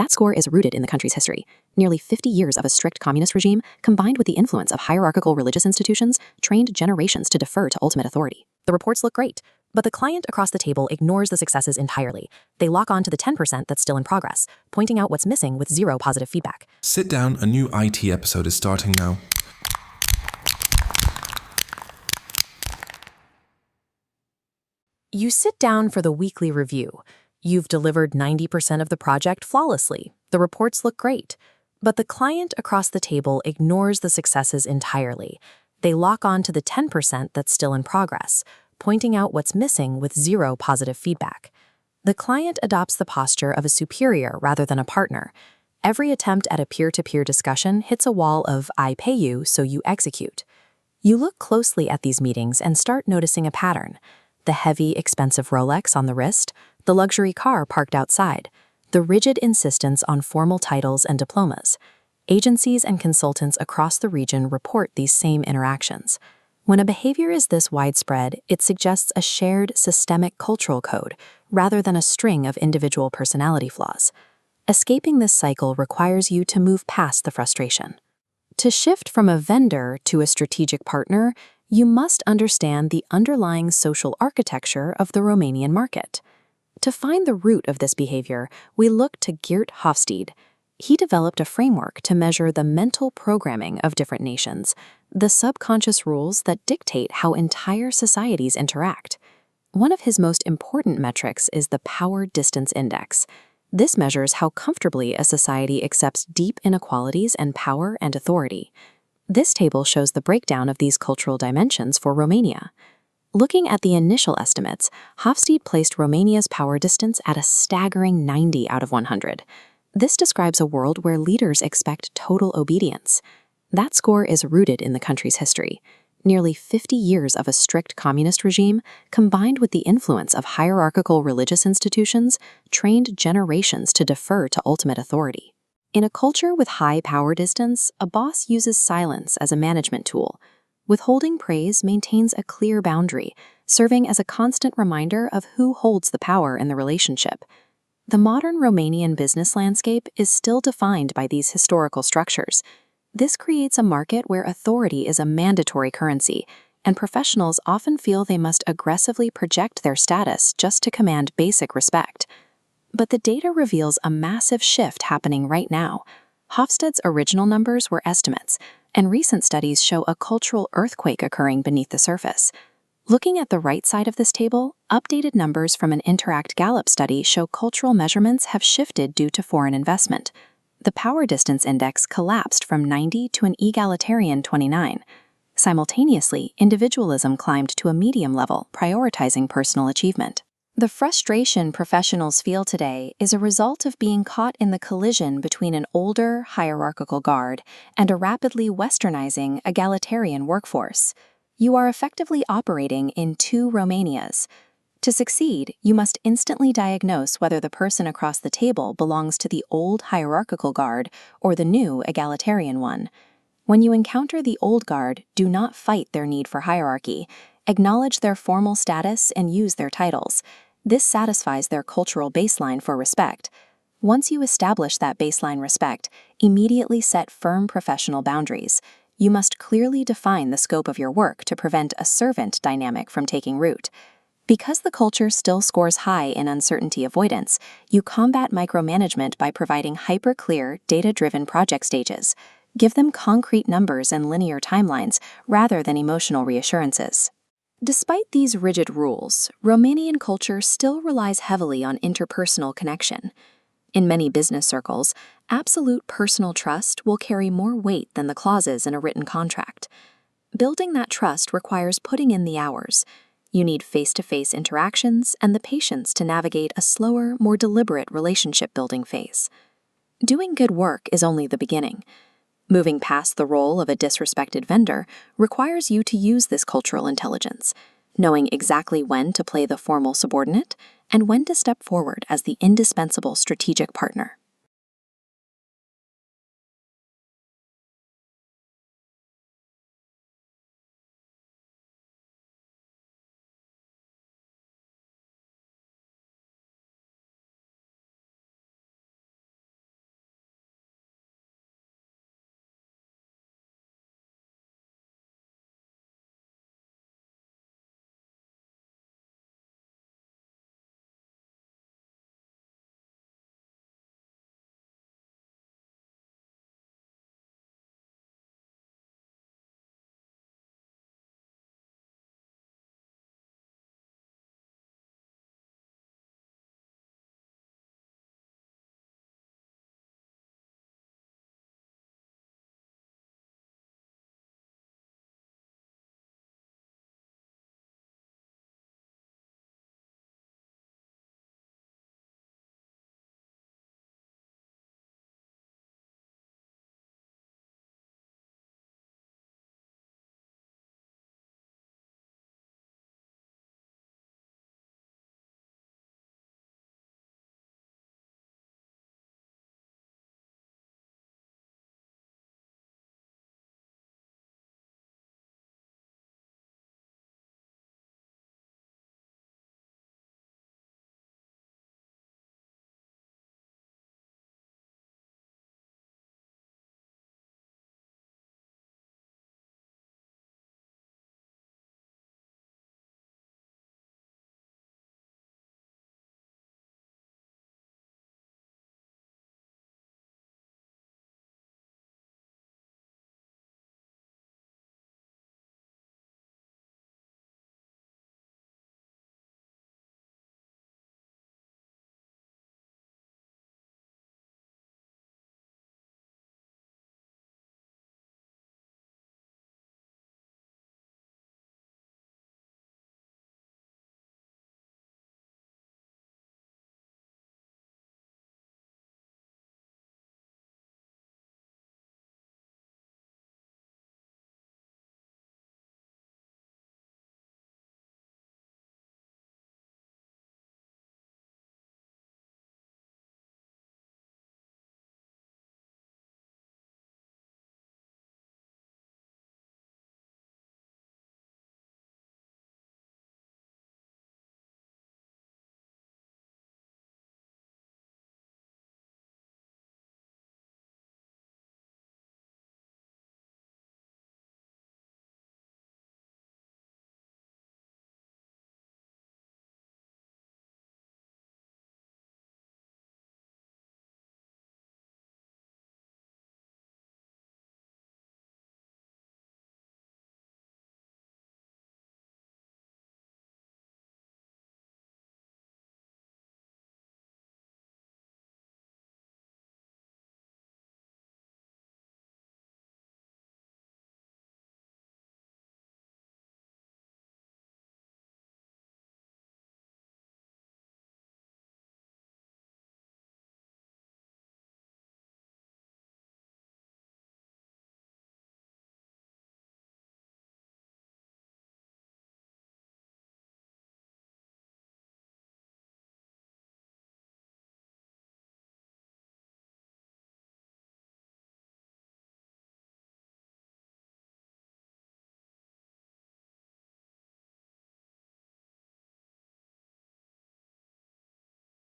That score is rooted in the country's history. Nearly 50 years of a strict communist regime, combined with the influence of hierarchical religious institutions, trained generations to defer to ultimate authority. The reports look great, but the client across the table ignores the successes entirely. They lock on to the 10% that's still in progress, pointing out what's missing with zero positive feedback. Sit down, a new IT episode is starting now. You sit down for the weekly review. You've delivered 90% of the project flawlessly. The reports look great, but the client across the table ignores the successes entirely. They lock on to the 10% that's still in progress, pointing out what's missing with zero positive feedback. The client adopts the posture of a superior rather than a partner. Every attempt at a peer-to-peer discussion hits a wall of "I pay you, so you execute." You look closely at these meetings and start noticing a pattern. The heavy, expensive Rolex on the wrist, the luxury car parked outside, the rigid insistence on formal titles and diplomas. Agencies and consultants across the region report these same interactions. When a behavior is this widespread, it suggests a shared systemic cultural code rather than a string of individual personality flaws. Escaping this cycle requires you to move past the frustration. To shift from a vendor to a strategic partner, you must understand the underlying social architecture of the Romanian market. To find the root of this behavior, we look to Geert Hofstede. He developed a framework to measure the mental programming of different nations, the subconscious rules that dictate how entire societies interact. One of his most important metrics is the Power Distance Index. This measures how comfortably a society accepts deep inequalities and power and authority. This table shows the breakdown of these cultural dimensions for Romania. Looking at the initial estimates, Hofstede placed Romania's power distance at a staggering 90 out of 100. This describes a world where leaders expect total obedience. That score is rooted in the country's history. Nearly 50 years of a strict communist regime, combined with the influence of hierarchical religious institutions, trained generations to defer to ultimate authority. In a culture with high power distance, a boss uses silence as a management tool. Withholding praise maintains a clear boundary, serving as a constant reminder of who holds the power in the relationship. The modern Romanian business landscape is still defined by these historical structures. This creates a market where authority is a mandatory currency, and professionals often feel they must aggressively project their status just to command basic respect. But the data reveals a massive shift happening right now. Hofstede's original numbers were estimates, and recent studies show a cultural earthquake occurring beneath the surface. Looking at the right side of this table, updated numbers from an Interact Gallup study show cultural measurements have shifted due to foreign investment. The Power Distance Index collapsed from 90 to an egalitarian 29. Simultaneously, individualism climbed to a medium level, prioritizing personal achievement. The frustration professionals feel today is a result of being caught in the collision between an older, hierarchical guard and a rapidly westernizing, egalitarian workforce. You are effectively operating in two Romanias. To succeed, you must instantly diagnose whether the person across the table belongs to the old hierarchical guard or the new egalitarian one. When you encounter the old guard, do not fight their need for hierarchy. Acknowledge their formal status and use their titles. This satisfies their cultural baseline for respect. Once you establish that baseline respect, immediately set firm professional boundaries. You must clearly define the scope of your work to prevent a servant dynamic from taking root. Because the culture still scores high in uncertainty avoidance, you combat micromanagement by providing hyper-clear, data-driven project stages. Give them concrete numbers and linear timelines rather than emotional reassurances. Despite these rigid rules, Romanian culture still relies heavily on interpersonal connection. In many business circles, absolute personal trust will carry more weight than the clauses in a written contract. Building that trust requires putting in the hours. You need face-to-face interactions and the patience to navigate a slower, more deliberate relationship-building phase. Doing good work is only the beginning. Moving past the role of a disrespected vendor requires you to use this cultural intelligence, knowing exactly when to play the formal subordinate and when to step forward as the indispensable strategic partner.